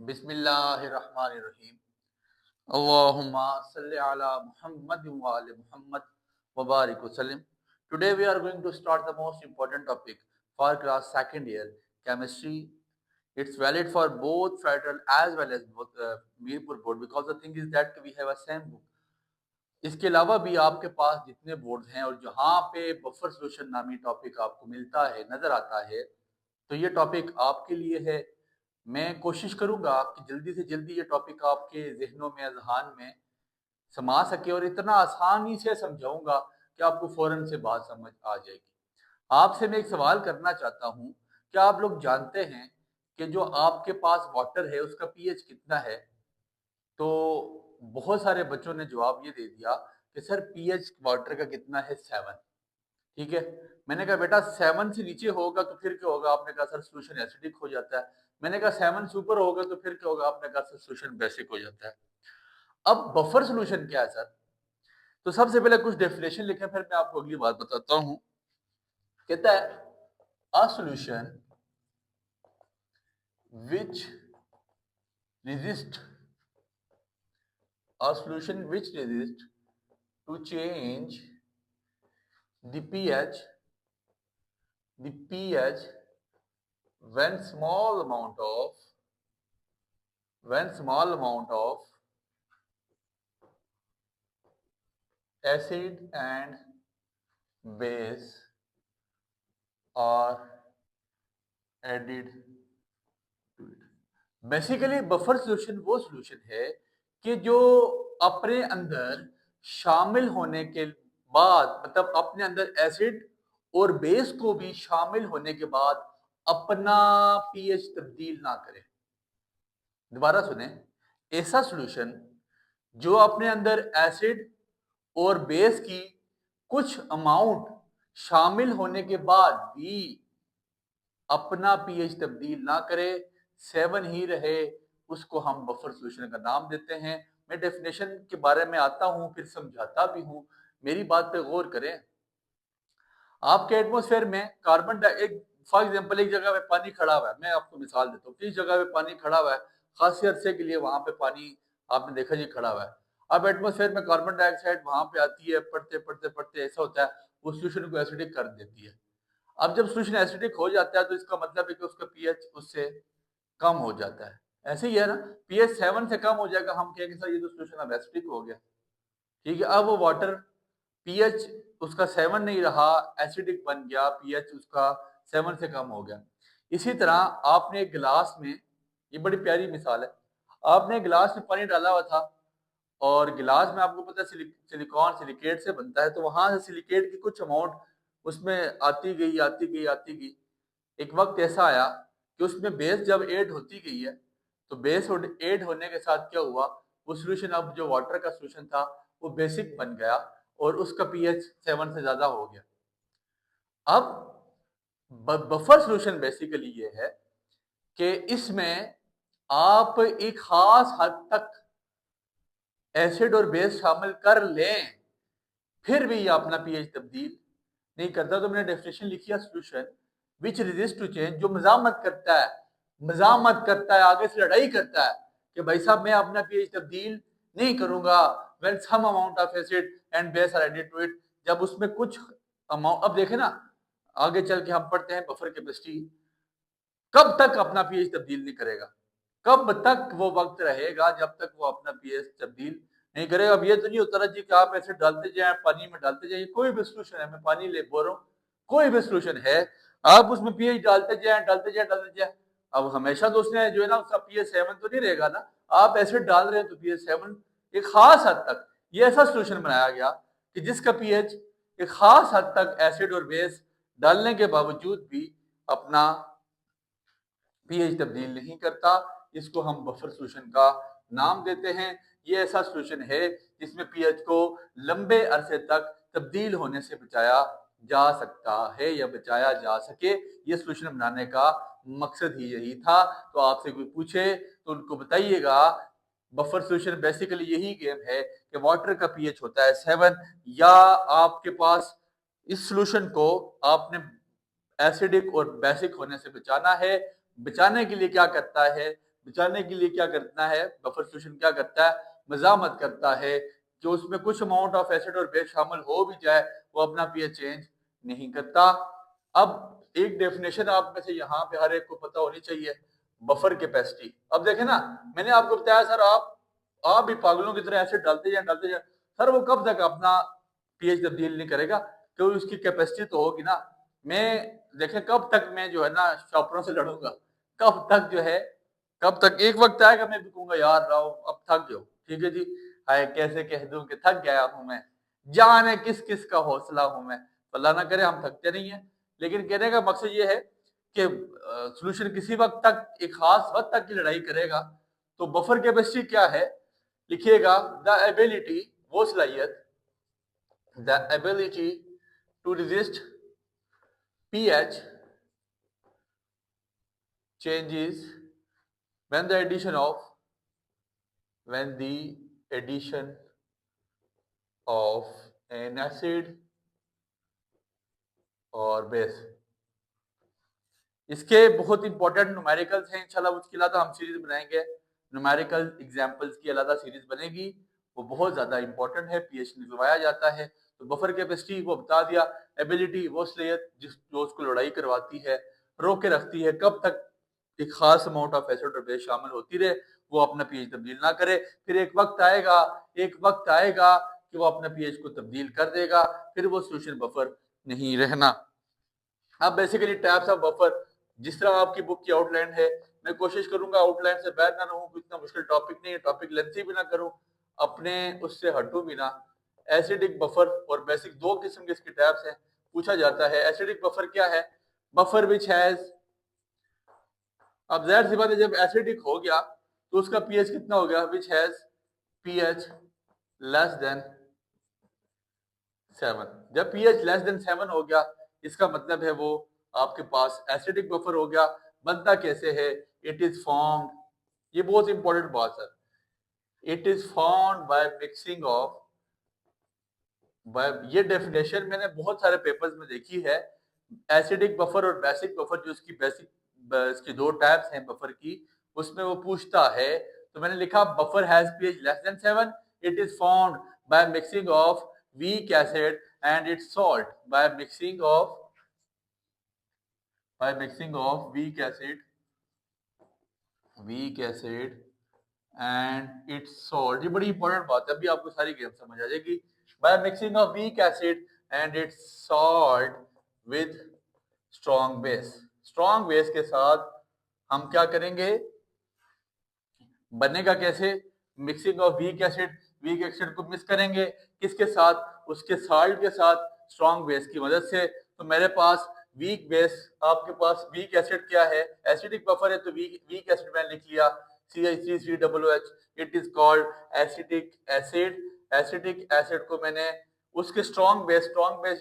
बिस्मिल्लाहिर्रहमानिर्रहीम। अल्लाहुम्मा सल्लि अला मुहम्मद व आले मुहम्मद व बारिक वसल्लम। Today we are going to start the most important topic for class second year chemistry. It's valid for both federal as well as both Mirpur board because the thing is that we have a same book. इसके अलावा भी आपके पास जितने board हैं और जहाँ पे buffer solution नामी टॉपिक आपको मिलता है नजर आता है तो ये टॉपिक आपके लिए है। मैं कोशिश करूंगा कि जल्दी से जल्दी ये टॉपिक आपके जहनों में अजहान में समा सके और इतना आसानी से समझाऊंगा कि आपको फौरन से बात समझ आ जाएगी। आपसे मैं एक सवाल करना चाहता हूँ, क्या आप लोग जानते हैं कि जो आपके पास वाटर है उसका पीएच कितना है? तो बहुत सारे बच्चों ने जवाब ये दे दिया कि सर पीएच वाटर का कितना है, 7। ठीक है। मैंने कहा बेटा 7 से नीचे होगा तो फिर क्या होगा? आपने कहा सर सोल्यूशन एसिडिक हो जाता है। मैंने कहा 7 से ऊपर होगा तो फिर क्या होगा? आपने कहा सर सोल्यूशन बेसिक हो जाता है। अब बफर सोल्यूशन क्या है सर? तो सबसे पहले कुछ डेफिनेशन लिखें, फिर मैं आपको अगली बात बताता हूं। कहता है a solution which resist a solution which resist to change the pH when small amount of acid and base are added to it। Basically buffer solution वो सोल्यूशन है कि जो अपने अंदर शामिल होने के बाद, मतलब अपने अंदर एसिड और बेस को भी शामिल होने के बाद अपना पीएच तब्दील ना करे। दोबारा सुने, ऐसा सॉल्यूशन जो अपने अंदर एसिड और बेस की कुछ अमाउंट शामिल होने के बाद भी अपना पीएच तब्दील ना करे, 7 ही रहे, उसको हम बफर सॉल्यूशन का नाम देते हैं। मैं डेफिनेशन के बारे में आता हूं फिर समझाता भी हूं, मेरी बात पे गौर करें। आपके एटमॉस्फेयर में कार्बन डाइऑक्साइड, फॉर एग्जांपल एक जगह पे पानी खड़ा हुआ है, मैं आपको मिसाल देता हूँ। किस जगह पे पानी खड़ा हुआ है, खासी अरसे के लिए वहां पे पानी आपने देखा जी खड़ा हुआ है। अब एटमॉस्फेयर में कार्बन डाइऑक्साइड वहां पे आती है, पढ़ते पढ़ते पढ़ते ऐसा होता है वो सोल्यूशन को एसिडिक कर देती है। अब जब सोल्यूशन एसिडिक हो जाता है तो इसका मतलब है कि उसका पीएच उससे कम हो जाता है। ऐसे ही है ना, पीएच 7 से कम हो जाएगा, हम कहेंगे सर ये तो सोल्यूशन अब एसिडिक हो गया। ठीक है, अब वो वाटर पीएच उसका 7 नहीं रहा, एसिडिक बन गया, पीएच उसका 7 से कम हो गया। इसी तरह आपने एक गिलास में, ये बड़ी प्यारी मिसाल है, आपने गिलास में पानी डाला हुआ था और गिलास में आपको पता है सिलिकॉन सिलिकेट से बनता है, तो वहां से सिलिकेट की कुछ अमाउंट उसमें आती गई आती गई आती गई। एक वक्त ऐसा आया कि उसमें बेस जब ऐड होती गई है तो बेस ऐड होने के साथ क्या हुआ, वो सोल्यूशन, अब जो वाटर का सोल्यूशन था वो बेसिक बन गया और उसका पीएच 7 से ज्यादा हो गया। अब बफर सोल्यूशन बेसिकली ये है कि इसमें आप एक खास हद तक एसिड और बेस शामिल कर लें फिर भी ये अपना पीएच तब्दील नहीं करता। तो मैंने डेफिनेशन लिखी है solution which resist to change, जो मजामत करता है, आगे से लड़ाई करता है कि भाई साहब मैं अपना पीएच तब्दील नहीं करूंगा when some amount of acid and base are added to it, जब उसमें कुछ अमाउंट, अब देखें ना आगे चल के हम पढ़ते हैं बफर कैपेसिटी, कब तक अपना पीएच तब्दील नहीं करेगा, कब तक वो वक्त रहेगा जब तक वो अपना पीएच तब्दील नहीं करेगा। अब ये तो नहीं होता ना जी कि आप ऐसे डालते जाए पानी में डालते जाइए, कोई भी सोल्यूशन है, मैं पानी ले बोल रहा हूँ, कोई भी सोल्यूशन है आप उसमें पीएच डालते जाए डालते जाए डालते जाए, अब हमेशा तो उसने जो है ना उसका पीएच 7 तो नहीं रहेगा ना। आप एसिड डाल रहे हैं तो पीएच 7 एक खास हद तक, ये ऐसा सोल्यूशन बनाया गया कि जिसका पीएच एक खास हद तक एसिड और बेस डालने के बावजूद भी अपना पीएच तब्दील नहीं करता। इसको हम बफर सोल्यूशन का नाम देते हैं। ये ऐसा सोल्यूशन है जिसमें पीएच को लंबे अरसे तक तब्दील होने से बचाया जा सकता है या बचाया जा सके। ये सोल्यूशन बनाने का मकसद ही यही था। तो आपसे कोई पूछे तो उनको बताइएगा बफर सोल्यूशन बेसिकली यही गेम है कि वाटर का पीएच होता है 7, या आपके पास इस सोल्यूशन को आपने एसिडिक और बेसिक होने से बचाना है। बचाने के लिए क्या करता है, बचाने के लिए क्या करना है, बफर सॉल्यूशन क्या करता है, मज़ामत करता है कि उसमें कुछ अमाउंट ऑफ एसिड और बेस शामिल हो भी जाए, वो अपना पीएच चेंज नहीं करता। अब एक डेफिनेशन आप में से यहाँ पे हर एक को पता होनी चाहिए, बफर कैपेसिटी। अब देखें ना, मैंने आपको बताया सर आप भी पागलों की तरह एसिड डालते जाए, सर वो कब तक अपना पीएच तब्दील नहीं करेगा, क्योंकि उसकी कैपेसिटी तो होगी ना। मैं देखें कब तक मैं जो है ना शॉपरों से लड़ूंगा, कब तक जो है, कब तक एक वक्त आएगा मैं भी कहूंगा यार राव अब थक गयो, ठीक है जी, हाय कैसे कह दूं कि थक गया हूं मैं, जाने किस किस का हौसला हूं मैं। अल्लाह ना करे हम थकते नहीं है, लेकिन कहने का मकसद ये है कि सोल्यूशन किसी वक्त तक, एक खास वक्त तक की लड़ाई करेगा। तो बफर कैपेसिटी क्या है, लिखिएगा द एबिलिटी, वो सलाहियत, the ability to resist pH changes when the addition of when the addition of an acid और बेस। इसके बहुत इंपॉर्टेंट न्यूमेरिकल्स हैं, इंशाल्लाह उसके अलावा हम सीरीज बनाएंगे, न्यूमेरिकल एग्जांपल्स की अलग सीरीज बनेगी, वो बहुत ज्यादा इंपॉर्टेंट है, पीएच निकलवाया जाता है। तो बफर कैपेसिटी वो बता दिया, एबिलिटी वो सलाहियत जो उसको लड़ाई करवाती है, रोक के रखती है, कब तक एक खास अमाउंट ऑफ एसिड और बेस शामिल होती रहे, वो अपना पीएच तब्दील ना करे। फिर एक वक्त आएगा कि वो अपना पीएच को तब्दील कर देगा, फिर वो सोल्यूशन बफर नहीं रहना। अब बेसिकली टाइप्स ऑफ बफर, जिस तरह आपकी बुक की आउटलाइन है, मैं कोशिश करूंगा आउटलाइन से बाहर ना रहूं, इतना मुश्किल टॉपिक नहीं है, टॉपिक लेंथी भी ना करूं, अपने उससे हटूं भी ना। एसिडिक बफर और बेसिक दो किस्म के इसके टाइप्स हैं। पूछा जाता है एसिडिक बफर क्या है, बफर विच हैज, अब जाहिर सी बात है जब एसिडिक हो गया तो उसका पीएच कितना हो गया, which has pH less than 7। जब पीएच लेस देन 7 हो गया, इसका मतलब है वो आपके पास एसिडिक बफर हो गया। बनता कैसे है, इट इज फॉर्म्ड, ये बहुत इंपॉर्टेंट बात है, it is formed by mixing of, ये डेफिनेशन मैंने बहुत सारे पेपर्स में देखी है। एसिडिक बफर और बेसिक बफर, जो इसकी बेसिक, इसकी दो टाइप्स हैं बफर की, उसमें वो पूछता है, तो मैंने लिखा buffer has pH less than 7, it is formed by mixing of weak acid and its salt, by mixing of weak acid and its salt। ये बड़ी इंपॉर्टेंट बात है, अभी आपको सारी गेम समझ आ जाएगी। by mixing of weak acid and its salt with strong base, strong base के साथ हम क्या करेंगे, बनेगा कैसे, मिक्सिंग ऑफ वीक एसिड को मिक्स करेंगे किसके साथ, उसके साल्ट के साथ, स्ट्रॉन्ग बेस की मदद से। तो मेरे पास वीक बेस, आपके पास वीक एसिड क्या है, एसिडिक बफर है तो वीक एसिड मैंने लिख लिया CH3COOH, it is called acidic acid. Acidic acid को मैंने उसके स्ट्रॉन्ग बेस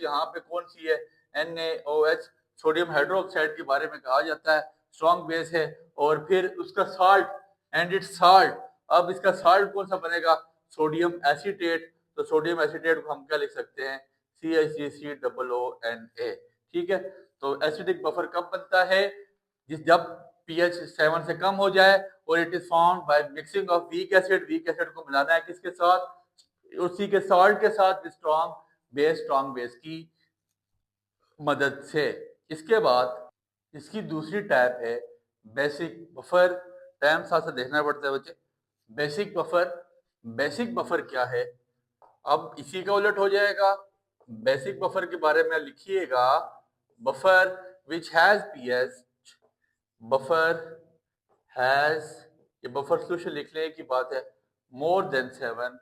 यहाँ पे कौन सी है, NaOH, सोडियम हाइड्रोक्साइड के बारे में कहा जाता है, स्ट्रॉन्ग बेस है। और फिर उसका साल्ट एंड इट्स साल्ट, अब इसका साल्ट कौन सा बनेगा, सोडियम एसीटेट। तो सोडियम एसीटेट को हम क्या लिख सकते हैं, CH3COONA, ठीक है। तो एसिडिक बफर कब बनता है, जब पीएच 7 से कम हो जाए, और it is found by mixing of weak acid को मिलाना है किसके साथ, उसी के साल्ट के साथ, स्ट्रॉन्ग बेस की मदद से। इसके बाद इसकी दूसरी टाइप है बेसिक बफर, टाइम साथ साथ देखना पड़ता है बच्चे। बेसिक बफर क्या है, अब इसी का उलट हो जाएगा। बेसिक बफर के बारे में लिखिएगा, buffer which has pH, buffer has, ये बफर सोल्यूशन लिखने की बात है, मोर देन 7,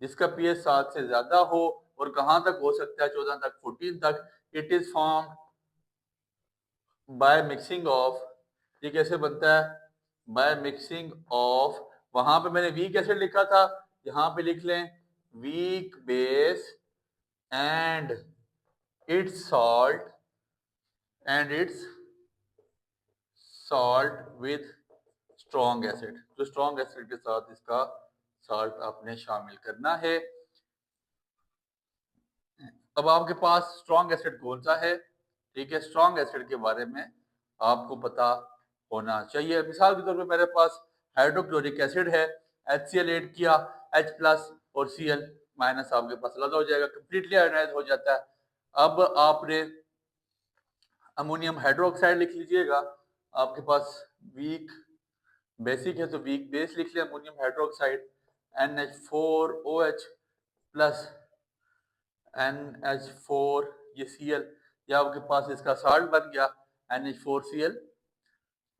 जिसका पीएच 7 से ज्यादा हो, और कहां तक हो सकता है, 14 तक, 14 तक। It is form by mixing of, ये कैसे बनता है, बाय मिक्सिंग ऑफ, वहां पे मैंने वीक एसिड लिखा था, यहां पे लिख लें weak base and it's salt with strong acid, जो स्ट्रॉन्ग एसिड के साथ इसका सॉल्ट आपने शामिल करना है। अब आपके पास स्ट्रॉन्ग एसिड कौन सा है, ठीक है, स्ट्रॉन्ग एसिड के बारे में आपको पता होना चाहिए। मिसाल के तौर पे मेरे पास हाइड्रोक्लोरिक एसिड है, HCl ऐड किया, H प्लस और Cl माइनस आपके पास अलग हो जाएगा, कंप्लीटली आयोनाइज हो जाता है। अब आपने अमोनियम हाइड्रोक्साइड लिख लीजिएगा, आपके पास वीक बेसिक है तो वीक बेस लिख लिया ammonium hydroxide, NH4OH plus NH4 ये Cl, या आपके पास इसका साल्ट बन गया NH4Cl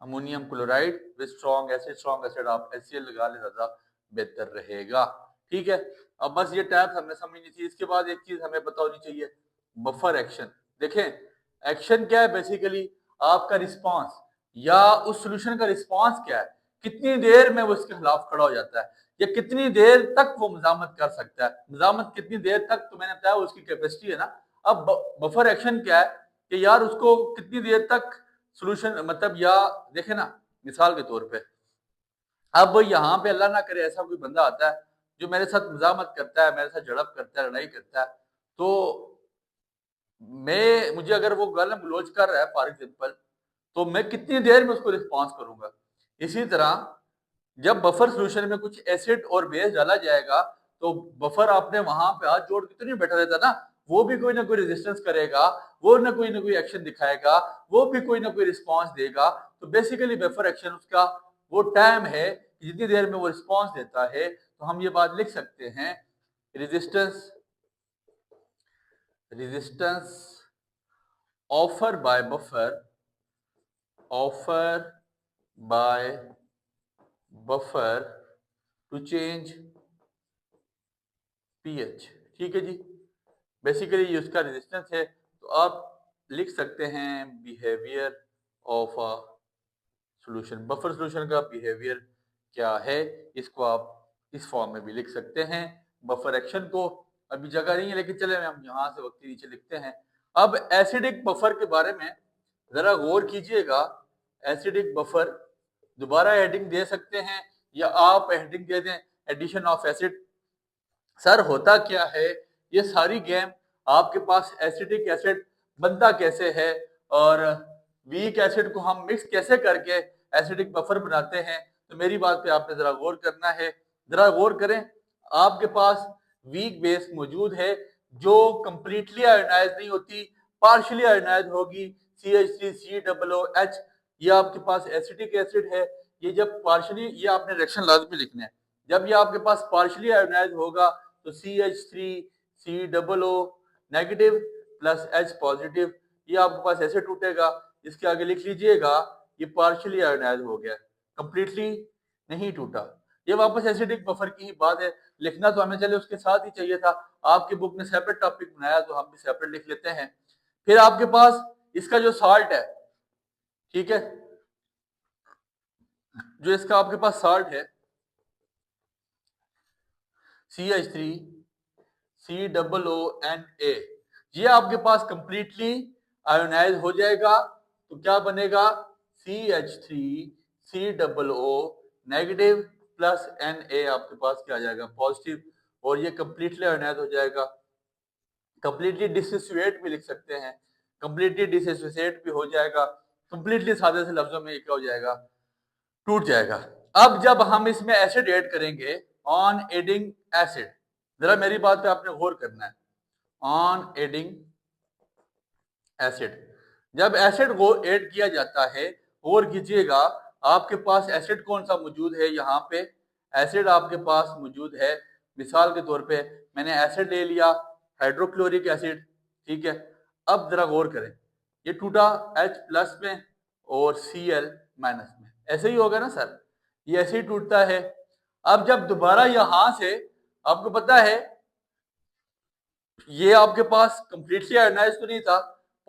ammonium chloride with strong acid आप HCl लगा ले, ज्यादा बेहतर रहेगा। ठीक है, अब बस ये टाइप हमें समझनी चाहिए। इसके बाद एक चीज हमें पता होनी चाहिए, बफर एक्शन। देखें, एक्शन क्या है, बेसिकली आपका रिस्पांस या उस सॉल्यूशन का रिस्पांस क्या है, कितनी देर में वो इसके खिलाफ खड़ा हो जाता है, या कितनी देर तक वो मजामत कर सकता है। मजामत कितनी देर तक, तो मैंने बताया उसकी कैपेसिटी है ना। अब बफर एक्शन क्या है कि यार उसको कितनी देर तक सॉल्यूशन, मतलब या देखे ना, मिसाल के तौर पे अब यहाँ पे अल्लाह ना करे ऐसा कोई बंदा आता है जो मेरे साथ मजामत करता है, मेरे साथ झड़प करता है, लड़ाई करता है, तो मुझे अगर वो गालियां गलौज कर रहा है फॉर एग्जाम्पल, तो मैं कितनी देर में उसको रिस्पॉन्स करूंगा। इसी तरह जब बफर सॉल्यूशन में कुछ एसिड और बेस डाला जाएगा, तो बफर आपने वहां पे हाथ जोड़ के तो नहीं बैठा रहता ना, वो भी कोई ना कोई रेजिस्टेंस करेगा, वो ना कोई एक्शन दिखाएगा, वो भी कोई ना कोई रिस्पॉन्स देगा। तो बेसिकली बफर एक्शन उसका वो टाइम है कि जितनी देर में वो रिस्पॉन्स देता है। तो हम ये बात लिख सकते हैं, resistance resistance offer by buffer to change pH. ठीक है जी, बेसिकली ये उसका रेजिस्टेंस है। तो आप लिख सकते हैं behaviour of a solution, buffer solution का बिहेवियर क्या है, इसको आप इस फॉर्म में भी लिख सकते हैं। बफर एक्शन को अभी जगह नहीं है, लेकिन चले हम यहाँ से वक्त नीचे लिखते हैं। अब एसिडिक बफर के बारे में जरा गौर कीजिएगा। एसिडिक बफर दोबारा हेडिंग दे सकते हैं, या आप हेडिंग दे दें एडिशन ऑफ एसिड। सर होता क्या है, ये सारी गेम आपके पास एसिटिक एसिड बनता कैसे है और वीक एसिड को हम मिक्स कैसे करके एसिडिक बफर बनाते हैं। तो मेरी बात पे आपने जरा गौर करना है, जरा गौर करें। आपके पास वीक बेस मौजूद है जो कंप्लीटली आयोनाइज नहीं होती, पार्शियली आयोनाइज होगी, CH3COOH। ये आपके पास एसिटिक एसिड है। ये जब पार्शियली, ये आपने रिएक्शन लाजमी लिखना है, जब ये आपके पास पार्शियली आयोनाइज होगा तो CH3COO negative plus H positive, ये आपके पास ऐसे टूटेगा। इसके आगे लिख लीजिएगा ये पार्शियली आयोनाइज हो गया, कंप्लीटली नहीं टूटा। ये वापस एसिडिक बफर की ही बात है, लिखना तो हमें चले उसके साथ ही चाहिए था। आपकी बुक ने सेपरेट टॉपिक बनाया तो हम भी सेपरेट लिख लेते हैं। फिर आपके पास इसका जो साल्ट है, ठीक है, जो इसका आपके पास साल्ट है CH3COONA, ये आपके पास कंप्लीटली आयोनाइज हो जाएगा। तो क्या बनेगा, CH3COO नेगेटिव प्लस Na आपके पास क्या आ जाएगा, पॉजिटिव, और ये कंप्लीटली आयोनाइज हो जाएगा। कंप्लीटली डिसोसिएट भी लिख सकते हैं, कंप्लीटली डिसोसिएट भी हो जाएगा, कंप्लीटली सादे से लफ्जों में क्या हो जाएगा, टूट जाएगा। अब जब हम इसमें एसिड ऐड करेंगे, ऑन एडिंग एसिड, जरा मेरी बात पे आपने गौर करना है, ऑन एडिंग एसिड, जब एसिड को ऐड किया जाता है, गौर कीजिएगा आपके पास एसिड कौन सा मौजूद है। यहाँ पे एसिड आपके पास मौजूद है, मिसाल के तौर पे मैंने एसिड ले लिया, हाइड्रोक्लोरिक एसिड, ठीक है। अब जरा गौर करें, ये टूटा H प्लस में और Cl माइनस में, ऐसे ही होगा ना सर, ये ऐसे ही टूटता है। अब जब दोबारा यहां से, आपको पता है ये आपके पास कंप्लीटली आयोनाइज तो नहीं था,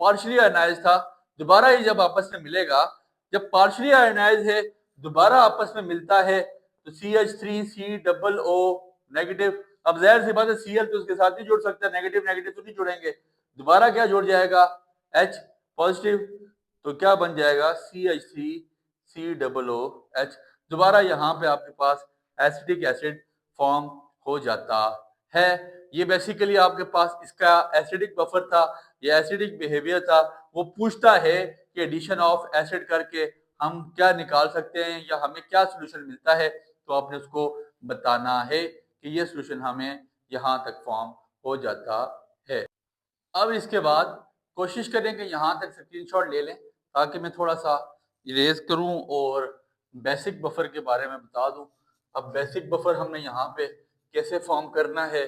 पार्शियली आयोनाइज था। दोबारा ये जब आपस में मिलेगा, जब पार्शियली आयोनाइज है दोबारा आपस में मिलता है, तो CH3COO नेगेटिव, अब जाहिर सी बात है Cl तो उसके साथ ही जुड़ सकता है, नेगेटिव नेगेटिव तो नहीं जुड़ेंगे, दोबारा क्या जुड़ जाएगा, H पॉजिटिव, तो क्या बन जाएगा CH3COOH। दोबारा यहाँ पे आपके पास एसिटिक एसिड फॉर्म हो जाता है। ये बेसिकली आपके पास इसका एसिडिक बफर था, ये एसिडिक बिहेवियर था। वो पूछता है कि एडिशन ऑफ एसिड करके हम क्या निकाल सकते हैं या हमें क्या सोल्यूशन मिलता है, तो आपने उसको बताना है कि ये सोल्यूशन हमें यहाँ तक फॉर्म हो जाता है। अब इसके बाद कोशिश करें कि यहाँ तक स्क्रीनशॉट ले लें ताकि मैं थोड़ा सा इरेज करूँ और बेसिक बफर के बारे में बता दूँ। अब बेसिक बफर हमने यहाँ पे कैसे फॉर्म करना है,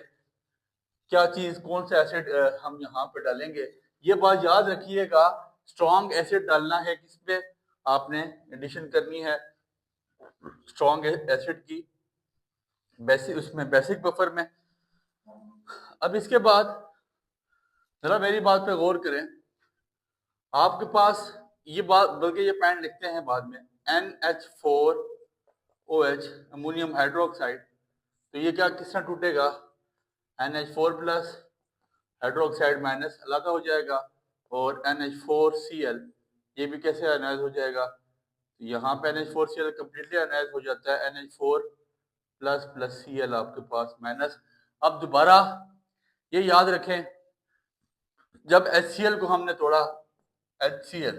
क्या चीज कौन सा एसिड हम यहाँ पे डालेंगे, ये बात याद रखिएगा। स्ट्रॉन्ग एसिड डालना है, किस पे आपने एडिशन करनी है स्ट्रॉन्ग एसिड की बेसिक, उसमें बेसिक बफर में। अब इसके बाद जरा मेरी बात पे गौर करें। आपके पास ये बात, बल्कि ये पॉइंट लिखते हैं बाद में, NH4OH अमोनियम हाइड्रोक्साइड, तो ये क्या किस तरह टूटेगा, NH4 प्लस हाइड्रोक्साइड माइनस अलग हो जाएगा और NH4Cl ये भी कैसे आयनाइज हो जाएगा, तो यहाँ पे NH4Cl कम्प्लीटली आयनाइज हो जाता है, NH4 प्लस प्लस Cl आपके पास माइनस। अब दोबारा ये याद रखें, जब HCl को हमने तोड़ा, HCl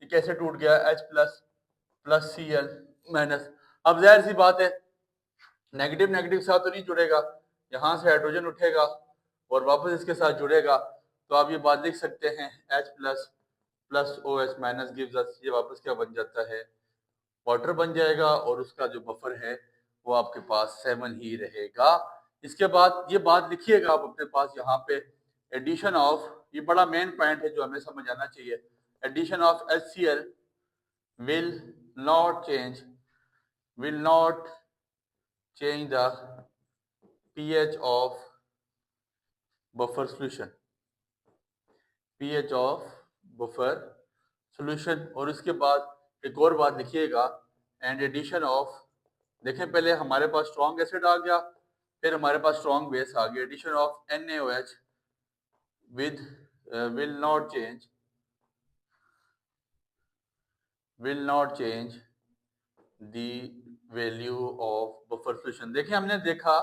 ये कैसे टूट गया, H plus plus Cl minus. अब जाहिर सी बात है नेगेटिव नेगेटिव साथ तो नहीं जुड़ेगा, यहाँ से हाइड्रोजन उठेगा और वापस इसके साथ जुड़ेगा, तो आप ये बात लिख सकते हैं H plus plus OH minus gives us, ये वापस क्या बन जाता है, वाटर बन जाएगा और उसका जो बफर है वो आपके पास 7 ही रहेगा। इसके बाद ये बात लिखिएगा आप अपने पास यहाँ पे, एडिशन ऑफ, ये बड़ा मेन पॉइंट है जो हमें समझ आना चाहिए, addition of HCl will not change the pH of buffer solution, pH of buffer solution। और उसके बाद एक और बात लिखिएगा, एंड एडिशन ऑफ, देखें पहले हमारे पास स्ट्रॉन्ग एसिड आ गया, फिर हमारे पास स्ट्रॉन्ग बेस आ गया, addition of NaOH with will not change the value of buffer solution। देखिए हमने देखा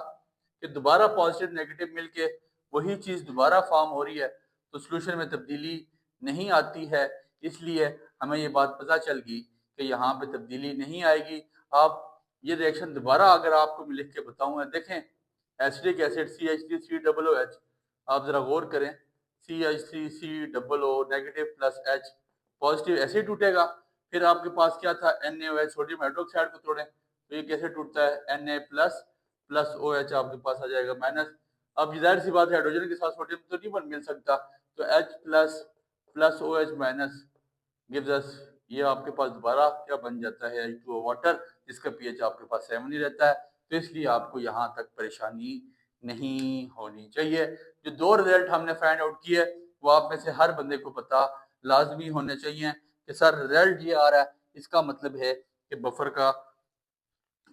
कि दोबारा पॉजिटिव नेगेटिव मिलके वही चीज दोबारा फॉर्म हो रही है, तो सोल्यूशन में तब्दीली नहीं आती है, इसलिए हमें ये बात पता चल गई कि यहाँ पे तब्दीली नहीं आएगी। आप ये रिएक्शन दोबारा अगर आपको मैं लिख के बताऊंगा, देखें एसिडिक एसिड CH3COOH, आप जरा गौर करें, CH3COO negative plus H positive ऐसे ही टूटेगा। फिर आपके पास क्या था, NaOH सोडियम हाइड्रोक्साइड को तोड़ें तो ये कैसे टूटता है, Na प्लस प्लस OH आपके पास आ जाएगा माइनस। अब जाहिर सी बात है हाइड्रोजन के साथ सोडियम तो नहीं बन मिल सकता, तो H plus plus OH minus gives us, ये आपके पास दोबारा क्या बन जाता है, H2O वाटर, जिसका pH आपके पास 7 ही रहता है। तो इसलिए आपको यहाँ तक परेशानी नहीं होनी चाहिए। जो दो रिजल्ट हमने फाइंड आउट किए वो आप में से हर बंदे को पता लाजमी होने चाहिए कि सर रिजल्ट ये आ रहा है, इसका मतलब है कि बफर का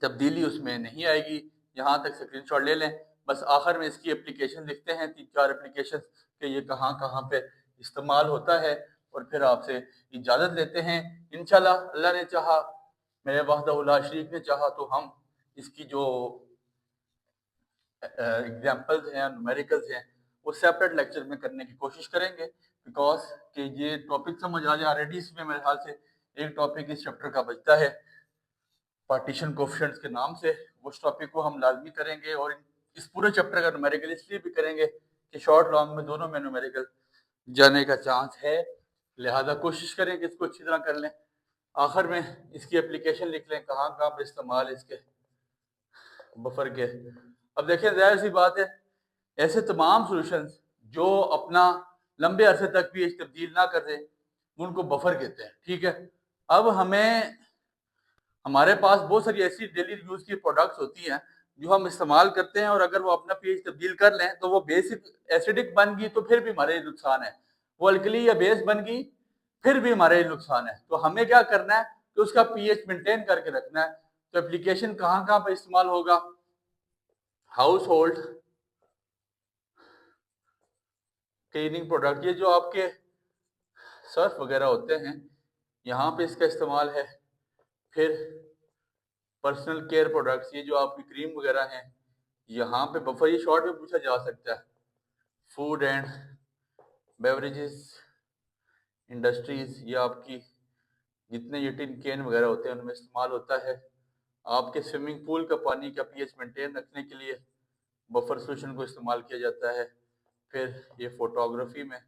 तब्दीली उसमें नहीं आएगी। यहाँ तक स्क्रीनशॉट ले लें, बस आखिर में इसकी एप्लीकेशन लिखते हैं, 3-4 एप्लीकेशन कि ये कहाँ कहाँ पे इस्तेमाल होता है, और फिर आपसे इजाज़त लेते हैं। इंशाल्लाह अल्लाह ने चाहा, मेरे वाहदा शरीक ने चाहा, तो हम इसकी जो एग्जाम्पल्स हैं, न्यूमेरिकल्स हैं, वो सेपरेट लेक्चर में करने की कोशिश करेंगे, बिकॉज कि ये टॉपिक समझ आ जाए। ऑलरेडी इसमें मेरे ख्याल से एक टॉपिक इस चैप्टर का बचता है पार्टीशन कोफिशिएंट्स के नाम से, उस टॉपिक को हम लाजमी करेंगे। और इस पूरे चैप्टर का न्यूमेरिकल इसलिए भी करेंगे कि शॉर्ट लॉन्ग में दोनों में न्यूमेरिकल जाने का चांस है, लिहाजा कोशिश करें कि इसको अच्छी तरह कर लें। आखिर में इसकी एप्लीकेशन लिख लें, कहाँ कहाँ पर इस्तेमाल इसके बफर के। अब देखिए जाहिर सी बात है, ऐसे तमाम सॉल्यूशंस जो अपना लंबे अरसे तक पीएच तब्दील ना कर दें उनको बफर कहते हैं, ठीक है। अब हमारे पास बहुत सारी ऐसी डेली यूज की प्रोडक्ट्स होती हैं जो हम इस्तेमाल करते हैं, और अगर वो अपना पीएच तब्दील कर लें तो वो बेसिक एसिडिक बन गई तो फिर भी हमारे लिए नुकसान है, वो अल्कली या बेस बन गई फिर भी हमारे लिए नुकसान है। तो हमें क्या करना है कि उसका पीएच मेंटेन करके रखना है। तो एप्लीकेशन कहाँ कहाँ पर इस्तेमाल होगा, हाउस होल्ड क्लीनिंग प्रोडक्ट, ये जो आपके सर्फ वगैरह होते हैं यहाँ पे इसका इस्तेमाल है। फिर पर्सनल केयर प्रोडक्ट्स, ये जो आपकी क्रीम वगैरह हैं, यहाँ पे बफर, ये शॉर्ट में पूछा जा सकता है। फूड एंड बेवरेजेस इंडस्ट्रीज, ये आपकी जितने ये टिन कैन वगैरह होते हैं उनमें इस्तेमाल होता है। आपके स्विमिंग पूल का पानी का पीएच मेंटेन रखने के लिए बफर सोल्यूशन को इस्तेमाल किया जाता है। फिर ये फोटोग्राफी में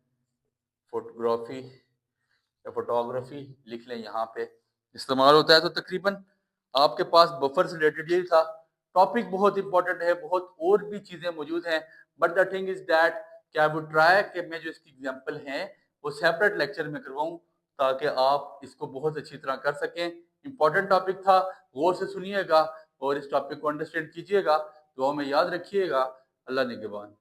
फोटोग्राफी या फोटोग्राफी लिख लें यहाँ पे इस्तेमाल होता है। तो तकरीबन आपके पास बफर से रिलेटेड यही था। टॉपिक बहुत इंपॉर्टेंट है, बहुत और भी चीजें मौजूद हैं, but the thing is that कि आई वुड ट्राई कि मैं जो इसकी एग्जांपल हैं वो सेपरेट लेक्चर में करवाऊं ताकि आप इसको बहुत अच्छी तरह कर सकें। इंपॉर्टेंट टॉपिक था, गौर से सुनिएगा और इस टॉपिक को अंडरस्टैंड कीजिएगा। दुआ में याद रखिएगा। अल्लाह निगहबान।